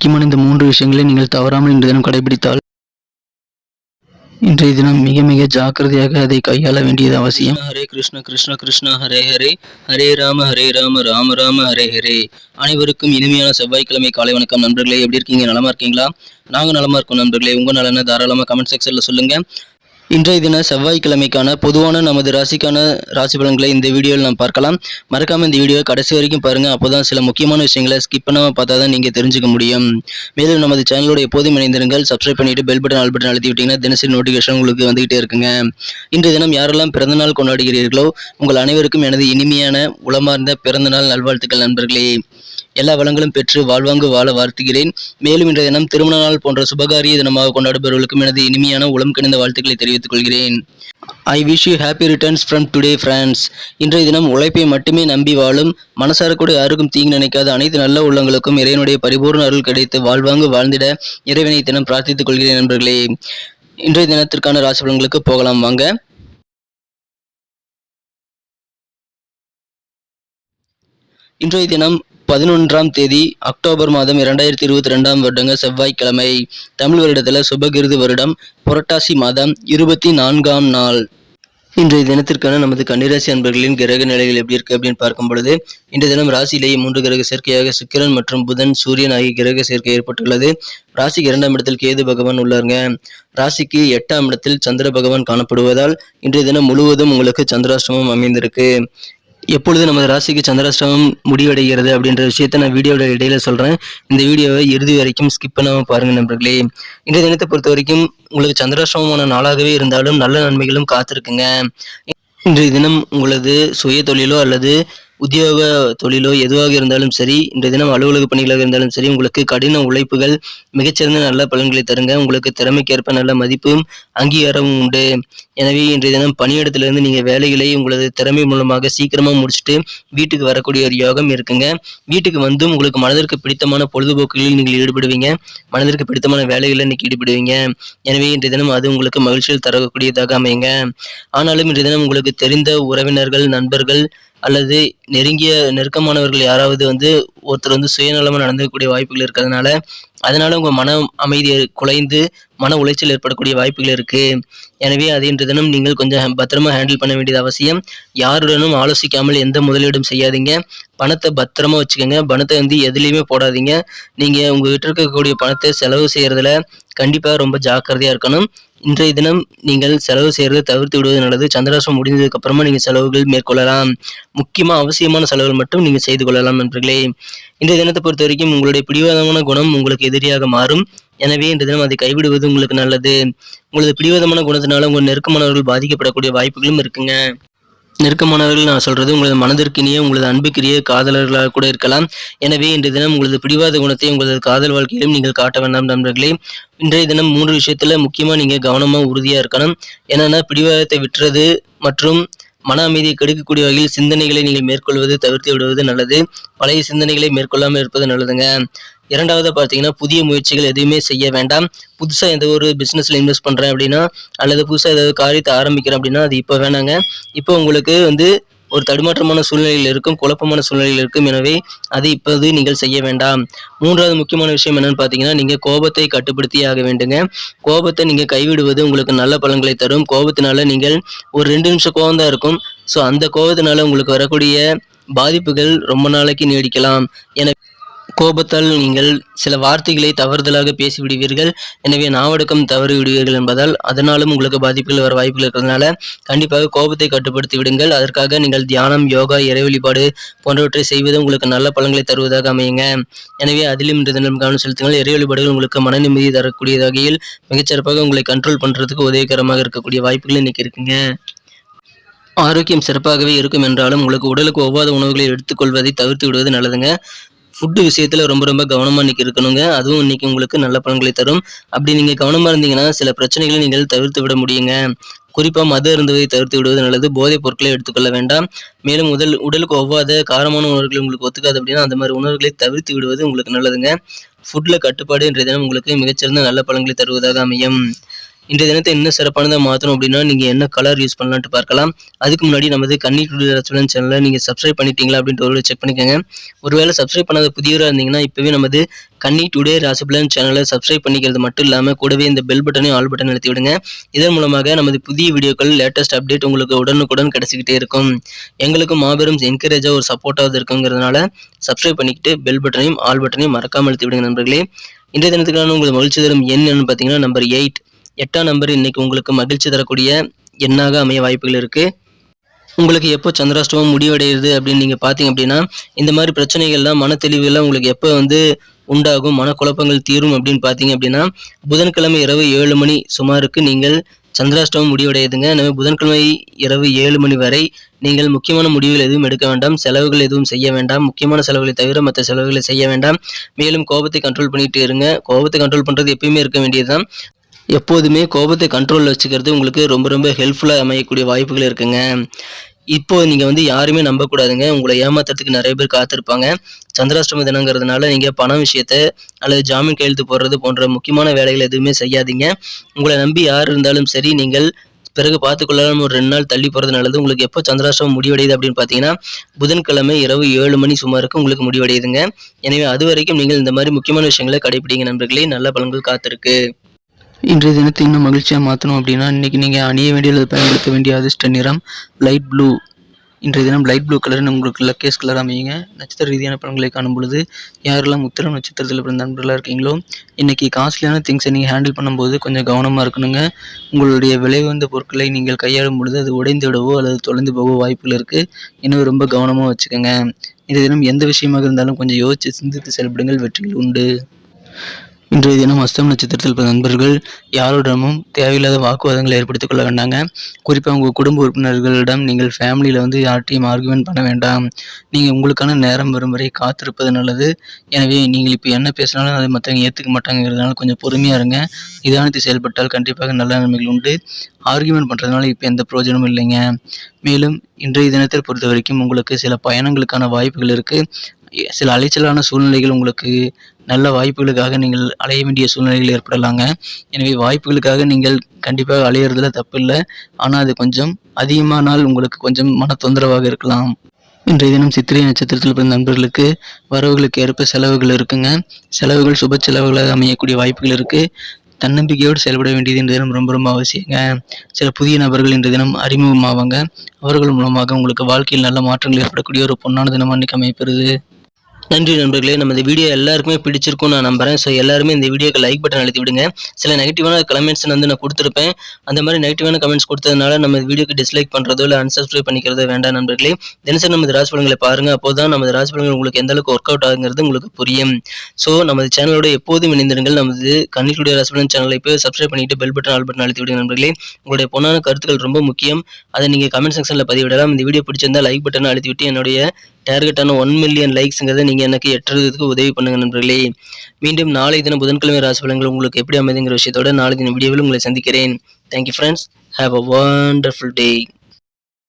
முக்கியமான இந்த 3 விஷயங்களை நீங்கள் தவறாமல் இன்றைய தினம் கடைபிடித்தால் இன்றைய தினம் மிக மிக ஜாக்கிரதையாக அதை கையாள வேண்டியது அவசியம். ஹரே கிருஷ்ண கிருஷ்ண கிருஷ்ண ஹரே ஹரே, ஹரே ராம ராம ராம ஹரே ஹரே. அனைவருக்கும் இனிமையான செவ்வாய்க்கிழமை காலை வணக்கம் நண்பர்களே. எப்படி இருக்கீங்க? நலமா இருக்கீங்களா? நாங்கள் நலமா இருக்கோம் நண்பர்களே. உங்க நலனை தாராளமாக கமெண்ட் செக்ஷன்ல சொல்லுங்க. இன்றைய தின செவ்வாய்க்கிழமைக்கான பொதுவான நமது ராசிக்கான ராசி பலன்களை இந்த வீடியோவில் நாம் பார்க்கலாம். மறக்காம இந்த வீடியோ கடைசி வரைக்கும் பாருங்க. அப்போதான் சில முக்கியமான விஷயங்களை ஸ்கிப் பண்ணாம பார்த்தா தான் நீங்க தெரிஞ்சுக்க முடியும். மேலும் நமது சேனலோட எப்போதும் இணைந்திருங்கள். சப்ஸ்கிரைப் பண்ணிட்டு பெல் பட்டன் ஆல் பட்டன் அழுத்தி விட்டீங்கன்னா தினசரி நோட்டிஃபிகேஷன் உங்களுக்கு வந்துகிட்டே இருக்குங்க. இன்றைய தினம் யாரெல்லாம் பிறந்தநாள் கொண்டாடுகிறீர்களோ உங்கள் அனைவருக்கும் எனது இனிமையான உளமார்ந்த பிறந்தநாள் நல்வாழ்த்துக்கள் நண்பர்களே. எல்லா வளங்களும் பெற்று வாழ்வாங்கு வாழ வாழ்த்துகிறேன். மேலும் இன்றைய தினம் திருமண நாள் போன்ற சுபகாரிய தினமாக கொண்டாடுபவர்களுக்கும் எனது இனிமையான உளம் கிணிந்த வாழ்த்துக்களை தெரிவித்துக் கொள்கிறேன். I wish you happy returns from today friends. இன்றைய தினம் உழைப்பை மட்டுமே நம்பி வாழும், மனசார கூட யாருக்கும் தீங்கு நினைக்காத அனைத்து நல்ல உள்ளங்களுக்கும் இறைவனுடைய பரிபூர்ண அருள் கிடைத்து வாழ்வாங்கு வாழ்ந்திட இறைவனை தினம் பிரார்த்தித்துக் கொள்கிறேன் நண்பர்களே. இன்றைய தினத்திற்கான ராசி பலன்களுக்கு போகலாம் வாங்க. இன்றைய தினம் 11ஆம் தேதி அக்டோபர் மாதம் 2022 வருடங்க செவ்வாய்க்கிழமை. தமிழ் வருடத்தில் சுபகிருது வருடம் புரட்டாசி மாதம் 24ஆம் நாள். இன்றைய தினத்திற்கான நமது கன்னிராசி அன்பர்களின் கிரக நிலைகள் எப்படி இருக்கு அப்படின்னு பார்க்கும் பொழுது, இன்றைய தினம் ராசியிலேயே 3 கிரக சேர்க்கையாக சுக்கிரன் மற்றும் புதன் சூரியன் ஆகிய கிரக சேர்க்கை ஏற்பட்டுள்ளது. ராசிக்கு 2ஆம் இடத்தில் கேது பகவான் உள்ளாருங்க. ராசிக்கு 8ஆம் இடத்தில் சந்திர பகவான் காணப்படுவதால் இன்றைய தினம் முழுவதும் உங்களுக்கு சந்திராஷ்டமம் அமைந்திருக்கு. எப்பொழுது நமது ராசிக்கு சந்திராஷ்டமம் முடிவடைகிறது அப்படின்ற விஷயத்த நான் வீடியோட இடையில சொல்றேன். இந்த வீடியோவை இறுதி வரைக்கும் ஸ்கிப் பண்ணாம பாருங்க நண்பர்களே. இன்றைய தினத்தை பொறுத்த வரைக்கும் உங்களுக்கு சந்திராஷ்டமமான நாளாகவே இருந்தாலும் நல்ல நன்மைகளும் காத்திருக்குங்க. இன்றைய தினம் உங்களது சுய தொழிலோ அல்லது உத்தியோக தொழிலோ எதுவாக இருந்தாலும் சரி, இன்றைய தினம் அலுவலக பணிகளாக இருந்தாலும் சரி, உங்களுக்கு கடின உழைப்புகள் மிகச்சிறந்த நல்ல பலன்களை தருங்க. உங்களுக்கு திறமைக்கேற்ப நல்ல மதிப்பும் அங்கீகாரமும் உண்டு. எனவே இன்றைய தினம் பணியிடத்திலிருந்து நீங்கள் வேலைகளை உங்களது திறமை மூலமாக சீக்கிரமாக முடிச்சுட்டு வீட்டுக்கு வரக்கூடிய ஒரு யோகம் இருக்குங்க. வீட்டுக்கு வந்தும் உங்களுக்கு மனதிற்கு பிடித்தமான பொழுதுபோக்குகளில் நீங்கள் ஈடுபடுவீங்க. மனதிற்கு பிடித்தமான வேலைகளில் இன்னைக்கு ஈடுபடுவீங்க. எனவே இன்றைய தினம் அது உங்களுக்கு மகிழ்ச்சியில் தரக்கூடியதாக அமையுங்க. ஆனாலும் இன்றைய தினம் உங்களுக்கு தெரிந்த உறவினர்கள், நண்பர்கள் அல்லது நெருக்கமானவர்கள் யாராவது ஒருத்தர் சுயநலமா நடந்துக்கூடிய வாய்ப்புகள் இருக்கிறதுனால அதனால உங்க மன அமைதியை குலைந்து மன உளைச்சல் ஏற்படக்கூடிய வாய்ப்புகள் இருக்கு. எனவே அதை இன்றைய தினம் நீங்கள் கொஞ்சம் பத்திரமா ஹேண்டில் பண்ண வேண்டியது அவசியம். யாருடனும் ஆலோசிக்காமல் எந்த முதலீடும் செய்யாதீங்க. பணத்தை பத்திரமா வச்சுக்கோங்க. பணத்தை எதுலையுமே போடாதீங்க. நீங்க உங்ககிட்ட இருக்கக்கூடிய பணத்தை செலவு செய்யறதுல கண்டிப்பா ரொம்ப ஜாக்கிரதையா இருக்கணும். இன்றைய தினம் நீங்கள் செலவு செய்யறதை தவிர்த்து விடுவது நல்லது. சந்திராஷ்டமம் முடிந்ததுக்கு அப்புறமா நீங்க செலவுகள் மேற்கொள்ளலாம். முக்கியமா அவசியமான செலவுகள் மட்டும் நீங்க செய்து கொள்ளலாம் நண்பர்களே. இன்றைய தினத்தை பொறுத்த வரைக்கும் உங்களுடைய பிடிவாதமான குணம் உங்களுக்கு எதிரியாக மாறும். எனவே இன்றைய தினம் அதை கைவிடுவது உங்களுக்கு நல்லது. உங்களது பிடிவாதமான குணத்தினால உங்கள் நெருக்கமானவர்கள் பாதிக்கப்படக்கூடிய வாய்ப்புகளும் இருக்குங்க. நெருக்கமானவர்கள் நான் சொல்றது உங்களது மனதிற்கினிய, உங்களது அன்புக்குரிய காதலர்களாக கூட இருக்கலாம். எனவே இன்றைய தினம் உங்களது பிடிவாத குணத்தை உங்களது காதல் வாழ்க்கையிலும் நீங்கள் காட்ட வேண்டாம் நண்பர்களே. இன்றைய தினம் 3 விஷயத்துல முக்கியமா நீங்க கவனமா உறுதியா இருக்கணும். என்னன்னா, பிடிவாதத்தை விட்டுறது மற்றும் மன அமைதியை கெடுக்கக்கூடிய வகையில் சிந்தனைகளை நீங்கள் மேற்கொள்வது தவிர்த்து விடுவது நல்லது. பழைய சிந்தனைகளை மேற்கொள்ளாமல் இருப்பது நல்லதுங்க. 2வது பார்த்தீங்கன்னா, புதிய முயற்சிகள் எதுவுமே செய்ய வேண்டாம். புதுசா எந்த ஒரு பிசினஸ்ல இன்வெஸ்ட் பண்றேன் அப்படின்னா அல்லது புதுசா ஏதாவது காரியத்தை ஆரம்பிக்கிறேன் அப்படின்னா அது இப்போ வேணாங்க. இப்போ உங்களுக்கு ஒரு தடுமாற்றமான சூழ்நிலையில் இருக்கும், குழப்பமான சூழ்நிலையில் இருக்கும். எனவே அதை இப்போது நீங்கள் செய்ய வேண்டாம். 3வது முக்கியமான விஷயம் என்னன்னு பார்த்தீங்கன்னா, நீங்க கோபத்தை கட்டுப்படுத்தியே ஆக வேண்டுங்க. கோபத்தை நீங்க கைவிடுவது உங்களுக்கு நல்ல பலன்களை தரும். கோபத்தினால நீங்கள் ஒரு 2 நிமிஷம் கோபம் தான் இருக்கும். ஸோ அந்த கோபத்தினால உங்களுக்கு வரக்கூடிய பாதிப்புகள் ரொம்ப நாளைக்கு நீடிக்கலாம். எனவே கோபத்தால் நீங்கள் சில வார்த்தைகளை தவறுதலாக பேசிவிடுவீர்கள். எனவே நாவடக்கம் தவறி விடுவீர்கள் என்பதால் அதனாலும் உங்களுக்கு பாதிப்புகள் வர வாய்ப்புகள் இருக்கிறதுனால கண்டிப்பாக கோபத்தை கட்டுப்படுத்தி விடுங்கள். அதற்காக நீங்கள் தியானம், யோகா, இறை வழிபாடு போன்றவற்றை செய்வது உங்களுக்கு நல்ல பலன்களை தருவதாக அமையுங்க. எனவே அதிலும் இன்றைய தினம் கவனம் செலுத்துங்கள். இறை வழிபாடுகள் உங்களுக்கு மன நிம்மதி தரக்கூடிய வகையில் மிகச்சிறப்பாக உங்களை கண்ட்ரோல் பண்றதுக்கு உதவிகரமாக இருக்கக்கூடிய வாய்ப்புகள் இன்னைக்கு இருக்குங்க. ஆரோக்கியம் சிறப்பாகவே இருக்கும் என்றாலும் உங்களுக்கு உடலுக்கு ஒவ்வாத உணவுகளை எடுத்துக்கொள்வதை தவிர்த்து விடுவது நல்லதுங்க. ஃபுட்டு விஷயத்துல ரொம்ப ரொம்ப கவனமா இன்னைக்கு இருக்கணுங்க. அதுவும் இன்னைக்கு உங்களுக்கு நல்ல பலன்களை தரும். அப்படி நீங்க கவனமா இருந்தீங்கன்னா சில பிரச்சனைகளை நீங்கள் தவிர்த்து விட முடியுங்க. குறிப்பா மது அருந்துவதை தவிர்த்து விடுவது நல்லது. போதைப் பொருட்களை எடுத்துக்கொள்ள வேண்டாம். மேலும் உடலுக்கு ஒவ்வாத காரமான உணவுகள் உங்களுக்கு ஒத்துக்காது அப்படின்னா அந்த மாதிரி உணவுகளை தவிர்த்து விடுவது உங்களுக்கு நல்லதுங்க. ஃபுட்ல கட்டுப்பாடு இன்றைய தினம் உங்களுக்கு மிகச்சிறந்த நல்ல பலன்களை தருவதாக அமையும். இன்றைய தினத்தை என்ன சிறப்பானதா மாத்தணும் அப்படின்னா, நீங்க என்ன கலர் யூஸ் பண்ணலான்ட்டு பார்க்கலாம். அதுக்கு முன்னாடி நமது கன்னி டுடே ராசிபலன் சேனலை நீங்க சப்ஸ்கிரைப் பண்ணிட்டீங்களா அப்படின்ட்டு ஒரு செக் பண்ணிக்கோங்க. ஒருவேளை சப்ஸ்கிரைப் பண்ணாத புதியவரா இருந்தீங்கன்னா, இப்பவே நமது கன்னி டுடே ராசிபலன் சேனலை சப்ஸ்கிரைப் பண்ணிக்கிறது மட்டும் இல்லாம, கூடவே இந்த பெல் பட்டனையும் ஆல் பட்டன் அழுத்தி விடுங்க. இதன் மூலமாக நமது புதிய வீடியோக்கள் லேட்டஸ்ட் அப்டேட் உங்களுக்கு உடனுக்குடன் கிடைச்சிக்கிட்டே இருக்கும். எங்களுக்கும் மாபெரும் என்கரேஜா ஒரு சப்போர்ட்டாவது இருக்குங்கிறதுனால சப்ஸ்கிரைப் பண்ணிக்கிட்டு பெல் பட்டனையும் ஆல் பட்டனையும் மறக்காம அழுத்தி விடுங்க நண்பர்களே. இன்றைய தினத்துக்கான உங்களுக்கு மகிழ்ச்சி தரும் எண் என்னன்னு பார்த்தீங்கன்னா நம்பர் 8. 8ஆம் நம்பர் இன்னைக்கு உங்களுக்கு மகிழ்ச்சி தரக்கூடிய எண்ணாக அமைய வாய்ப்புகள் இருக்கு. உங்களுக்கு எப்போ சந்திராஷ்டமம் முடிவடையுது அப்படின்னு நீங்க பார்த்தீங்க அப்படின்னா, இந்த மாதிரி பிரச்சனைகள்லாம் மனத்தெளிவுகள்லாம் உங்களுக்கு எப்போ உண்டாகும், மனக்குழப்பங்கள் தீரும் அப்படின்னு பார்த்தீங்க அப்படின்னா, புதன்கிழமை இரவு 7 மணி சுமாருக்கு நீங்கள் சந்திராஷ்டமம் முடிவடையுதுங்க. எனவே புதன்கிழமை இரவு 7 மணி வரை நீங்கள் முக்கியமான முடிவுகள் எதுவும் எடுக்க வேண்டாம். செலவுகள் எதுவும் செய்ய வேண்டாம். முக்கியமான செலவுகளை தவிர மற்ற செலவுகளை செய்ய வேண்டாம். மேலும் கோபத்தை கண்ட்ரோல் பண்ணிட்டு இருங்க. கோபத்தை கண்ட்ரோல் பண்றது எப்பயுமே இருக்க வேண்டியதுதான். எப்போதுமே கோபத்தை கண்ட்ரோல்ல வச்சுக்கிறது உங்களுக்கு ரொம்ப ரொம்ப ஹெல்ப்ஃபுல்லா அமையக்கூடிய வாய்ப்புகள் இருக்குங்க. இப்போ நீங்க யாரையுமே நம்பக்கூடாதுங்க. உங்களை ஏமாத்துறதுக்கு நிறைய பேர் காத்திருப்பாங்க. சந்திராஷ்டம தினங்கிறதுனால நீங்க பணம் விஷயத்த அல்லது ஜாமீன் கையெழுத்து போடுறது போன்ற முக்கியமான வேலைகள் எதுவுமே செய்யாதீங்க. உங்களை நம்பி யார் இருந்தாலும் சரி, நீங்கள் பிறகு பார்த்துக்கொள்ளலாம். ஒரு 2 நாள் தள்ளி போறது நல்லது. உங்களுக்கு எப்போ சந்திராஷ்டமம் முடிவடையுது அப்படின்னு பார்த்தீங்கன்னா, புதன்கிழமை இரவு 7 மணி சுமாருக்கு உங்களுக்கு முடிவடையுதுங்க. எனவே அது வரைக்கும் நீங்கள் இந்த மாதிரி முக்கியமான விஷயங்களை கடைபிடிங்க நண்பர்களே. நல்ல பலன்கள் காத்திருக்கு. இன்றைய தினத்தை இன்னும் மகிழ்ச்சியா மாற்றணும் அப்படின்னா, இன்னைக்கு நீங்க அணிய வேண்டிய அல்லது பயன்படுத்த வேண்டிய அதிர்ஷ்ட நிறம் லைட் ப்ளூ. இன்றைய தினம் லைட் ப்ளூ கலர்னு உங்களுக்கு லக்கேஸ் கலர் அமையுங்க. நட்சத்திர ரீதியான பலன்களை காணும் பொழுது, யாரெல்லாம் உத்திரம் நட்சத்திரத்தில் பிறந்த நண்பர்களாக இருக்கீங்களோ, இன்னைக்கு காஸ்ட்லியான திங்ஸை நீங்கள் ஹேண்டில் பண்ணும்போது கொஞ்சம் கவனமாக இருக்கணுங்க. உங்களுடைய விலை உயர்ந்த பொருட்களை நீங்கள் கையாளும் பொழுது அது உடைந்து விடவோ அல்லது தொலைந்து போகவோ வாய்ப்புகள் இருக்குது. இன்னும் ரொம்ப கவனமாக வச்சுக்கோங்க. இன்றைய தினம் எந்த விஷயமாக இருந்தாலும் கொஞ்சம் யோசித்து சிந்தித்து செயல்படுங்கள், வெற்றிகள் உண்டு. இன்றைய தினம் அஸ்தம் நட்சத்திரத்தில் பிறந்த நண்பர்கள் யாரோடமும் தேவையில்லாத வாக்குவாதங்களை ஏற்படுத்திக் கொள்ள வேண்டாங்க. குறிப்பாக உங்கள் குடும்ப உறுப்பினர்களிடம் நீங்கள் ஃபேமிலியில் யார்ட்டையும் ஆர்குமெண்ட் பண்ண வேண்டாம். நீங்கள் உங்களுக்கான நேரம் வரும் வரை காத்திருப்பது நல்லது. எனவே நீங்கள் இப்போ என்ன பேசினாலும் அதை மற்றவங்க ஏற்றுக்க மாட்டாங்கிறதுனால கொஞ்சம் பொறுமையாக இருங்க. நிதானித்து செயல்பட்டால் கண்டிப்பாக நல்ல நன்மைகள் உண்டு. ஆர்குமெண்ட் பண்ணுறதுனால இப்போ எந்த பிரயோஜனமும் இல்லைங்க. மேலும் இன்றைய தினத்தை பொறுத்த வரைக்கும் உங்களுக்கு சில பயணங்களுக்கான வாய்ப்புகள் இருக்குது. சில அலைச்சலான சூழ்நிலைகள் உங்களுக்கு நல்ல வாய்ப்புகளுக்காக நீங்கள் அலைய வேண்டிய சூழ்நிலைகள் ஏற்படலாங்க. எனவே வாய்ப்புகளுக்காக நீங்கள் கண்டிப்பாக அலையிறதுல தப்பு இல்லை. ஆனால் அது கொஞ்சம் அதிகமானால் உங்களுக்கு கொஞ்சம் மன தொந்தரவாக இருக்கலாம். இன்றைய தினம் சித்திரை நட்சத்திரத்தில் பிறந்த நண்பர்களுக்கு வரவுகளுக்கு ஏற்ப செலவுகள் இருக்குங்க. செலவுகள் சுப செலவுகளாக அமையக்கூடிய வாய்ப்புகள் இருக்குது. தன்னம்பிக்கையோடு செயல்பட வேண்டியது இன்றைய தினம் ரொம்ப ரொம்ப அவசியங்க. சில புதிய நபர்கள் இன்றைய தினம் அறிமுகமாவாங்க. அவர்கள் மூலமாக உங்களுக்கு வாழ்க்கையில் நல்ல மாற்றங்கள் ஏற்படக்கூடிய ஒரு பொன்னான தினம் அன்றைக்கு அமையப்பெறுது. நன்றி நண்பர்களே. நம்ம இந்த வீடியோ எல்லாருக்குமே பிடிச்சிருக்கும் நான் நம்புறேன். ஸோ எல்லாருமே இந்த வீடியோக்கு லைக் பட்டன் அழுத்தி விடுங்க. சில நெகட்டிவான கமெண்ட்ஸ் நான் கொடுத்துருப்பேன். அந்த மாதிரி நெகட்டிவான கமெண்ட்ஸ் கொடுத்ததுனால நம்ம வீடியோக்கு டிஸ்லைக் பண்ணுறதோ இல்லை அன்சப்ஸ்கிரைப் பண்ணிக்கிறதோ வேண்டாம் நண்பர்களே. தினசரி நமது ராசி பலன்களை பாருங்கள். அப்போ தான் நமது ராசி பலன்கள் உங்களுக்கு எந்த அளவுக்கு ஒர்க் அவுட் ஆகுங்கிறது உங்களுக்கு புரியும். ஸோ நமது சேனலோட எப்போதும் இணைந்திருங்கள். நமது கன்னிகளுடைய ராசி பலன் சேனலை இப்போ சப்ஸ்கிரைப் பண்ணிட்டு பெல் பட்டன் ஆல் பட்டன் அழுத்தி விடுங்க நண்பர்களே. உங்களுடைய பொன்னான கருத்துக்கள் ரொம்ப முக்கியம். அதை நீங்கள் கமெண்ட் செக்ஷனில் பதிவிடலாம். இந்த வீடியோ பிடிச்சிருந்தா லைக் பட்டன் அழுத்தி விட்டு என்னுடைய டார்கெட்டான 1 மில்லியன் லைக்ஸ்ங்கிறத நீங்கள் எனக்கு எட்டுறதுக்கு உதவி பண்ணுங்க நண்பர்களே. மீண்டும் நாளை தினம் புதன்கிழமை ராசி பலன்கள் உங்களுக்கு எப்படி அமைதுங்கிற விஷயத்தோட நாளை தினம் வீடியோவில் உங்களை சந்திக்கிறேன். Thank you friends. Have a wonderful day.